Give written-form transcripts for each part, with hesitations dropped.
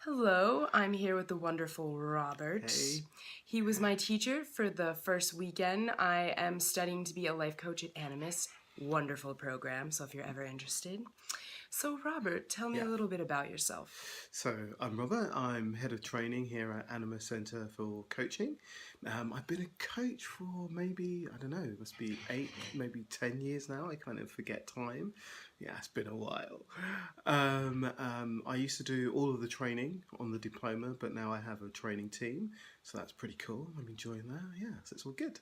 Hello, I'm here with the wonderful Robert. Hey. He was my teacher for the first weekend. I am studying to be a life coach at Animus. Wonderful program, so if you're ever interested. So, Robert, tell me a Yeah. little bit about yourself. So I'm Robert. I'm head of training here at Anima Centre for Coaching. I've been a coach for maybe, I don't know, it must be 8, maybe 10 years now. I kind of forget time. Yeah, it's been a while. I used to do all of the training on the diploma, but now I have a training team. So that's pretty cool. I'm enjoying that. Yeah, so it's all good.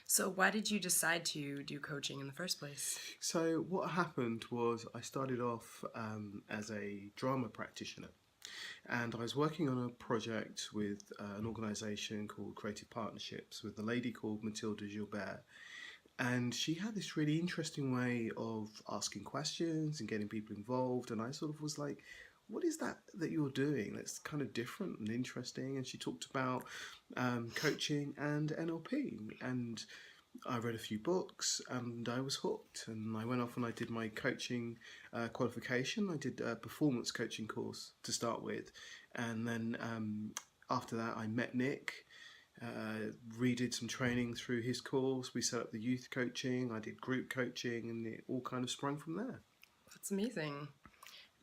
So, why did you decide to do coaching in the first place? So what happened was I started off as a drama practitioner. And I was working on a project with an organisation called Creative Partnerships with a lady called Matilda Gilbert. And she had this really interesting way of asking questions and getting people involved. And I sort of was like, what is that you're doing that's kind of different and interesting? And she talked about coaching and NLP. And I read a few books and I was hooked. And I went off and I did my coaching qualification. I did a performance coaching course to start with. And then after that, I met Nick, redid some training through his course. We set up the youth coaching. I did group coaching, and it all kind of sprung from there. That's amazing.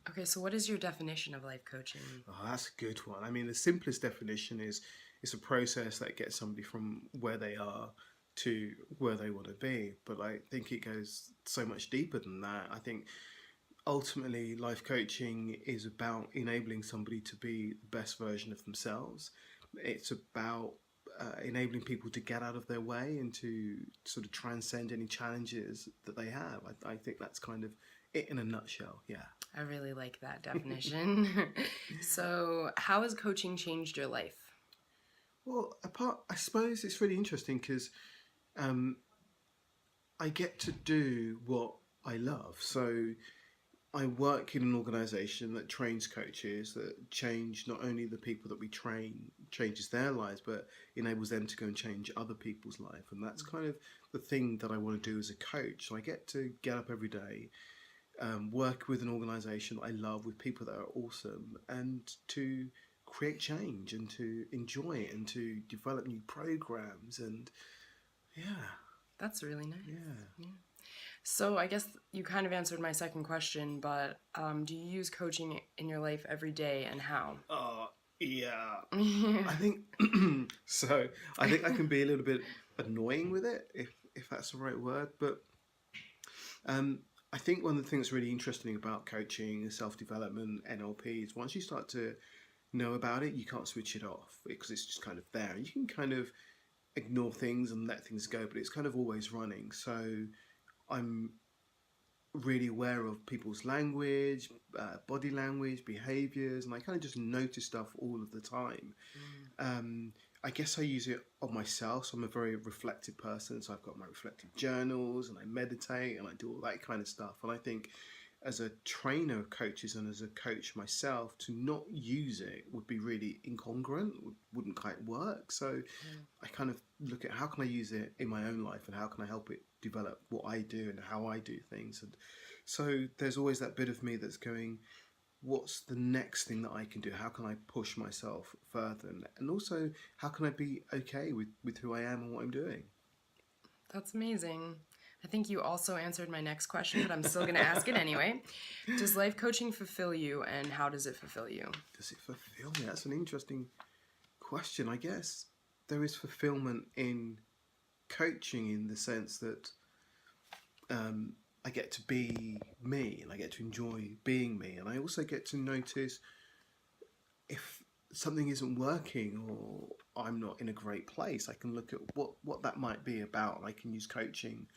Okay, so what is your definition of life coaching? Oh, that's a good one. I mean, the simplest definition is it's a process that gets somebody from where they are to where they want to be. But I think it goes so much deeper than that. I think ultimately life coaching is about enabling somebody to be the best version of themselves. It's about enabling people to get out of their way and to sort of transcend any challenges that they have. I think that's kind of it in a nutshell. Yeah. I really like that definition. So, how has coaching changed your life? Well, I suppose it's really interesting because um, I get to do what I love. So I work in an organisation that trains coaches that change not only the people that we train, changes their lives, but enables them to go and change other people's life. And that's kind of the thing that I want to do as a coach. So I get to get up every day, work with an organisation that I love, with people that are awesome, and to create change and to enjoy it and to develop new programs. And yeah, That's really nice. yeah. Yeah. So I guess you kind of answered my second question, but do you use coaching in your life every day and how? Yeah. I think so. I think I can be a little bit annoying with it, if that's the right word. But I think one of the things really interesting about coaching, self development, NLP is once you start to know about it, you can't switch it off because it's just kind of there. You can kind of ignore things and let things go, but it's kind of always running. So I'm really aware of people's language, body language, behaviors, and I kind of just notice stuff all of the time. I guess I use it on myself. So I'm a very reflective person. So I've got my reflective journals and I meditate and I do all that kind of stuff. And I think as a trainer of coaches and as a coach myself, to not use it would be really incongruent, wouldn't quite work. So I kind of look at how can I use it in my own life and how can I help it develop what I do and how I do things. And so there's always that bit of me that's going, what's the next thing that I can do? How can I push myself further? And also, how can I be okay with who I am and what I'm doing? That's amazing. I think you also answered my next question, but I'm still going to ask it anyway. Does life coaching fulfill you, and how does it fulfill you? Does it fulfill me? That's an interesting question. I guess there is fulfillment in coaching in the sense that I get to be me and I get to enjoy being me. And I also get to notice if something isn't working or I'm not in a great place. I can look at what that might be about. I can use coaching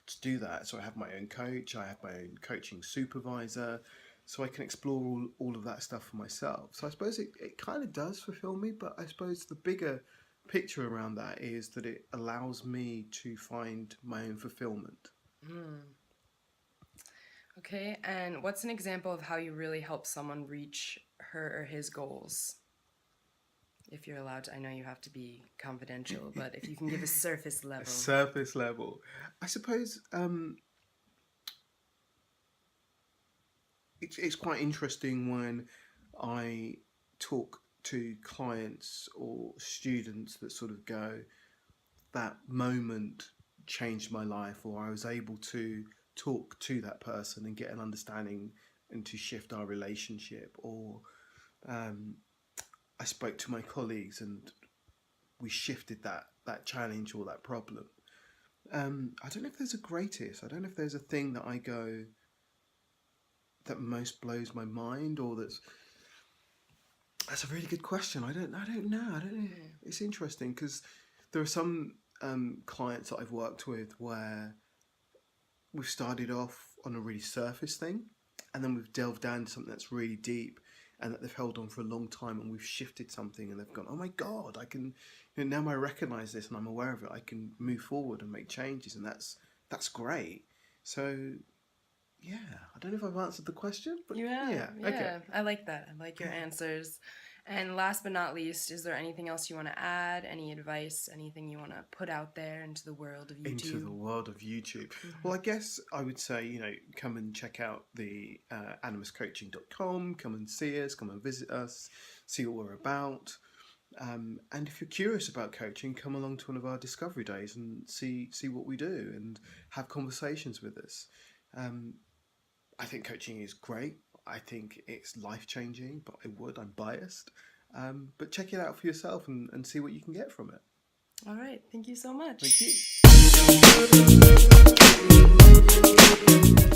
to do that. So I have my own coach, I have my own coaching supervisor, so I can explore all of that stuff for myself. So I suppose it kind of does fulfill me, but I suppose the bigger picture around that is that it allows me to find my own fulfillment. Okay, and what's an example of how you really help someone reach her or his goals? If you're allowed to, I know you have to be confidential, but if you can give a surface level. Surface level. I suppose it's quite interesting when I talk to clients or students that sort of go, that moment changed my life, or I was able to talk to that person and get an understanding and to shift our relationship, or I spoke to my colleagues and we shifted that challenge or that problem. I don't know if there's a greatest. I don't know if there's a thing that I go that most blows my mind, or that's a really good question. I don't know. It's interesting because there are some clients that I've worked with where we've started off on a really surface thing, and then we've delved down to something that's really deep and that they've held on for a long time, and we've shifted something and they've gone, oh my God, I can, now I recognize this and I'm aware of it, I can move forward and make changes, and that's great. So yeah, I don't know if I've answered the question, but yeah. Okay. I like that. I like your answers. And last but not least, is there anything else you want to add? Any advice? Anything you want to put out there into the world of YouTube? Into the world of YouTube. Well, I guess I would say, come and check out the animuscoaching.com. Come and see us. Come and visit us. See what we're about. And if you're curious about coaching, come along to one of our discovery days and see what we do and have conversations with us. I think coaching is great. I think it's life-changing, but I'm biased. But check it out for yourself and see what you can get from it. All right. Thank you so much. Thank you.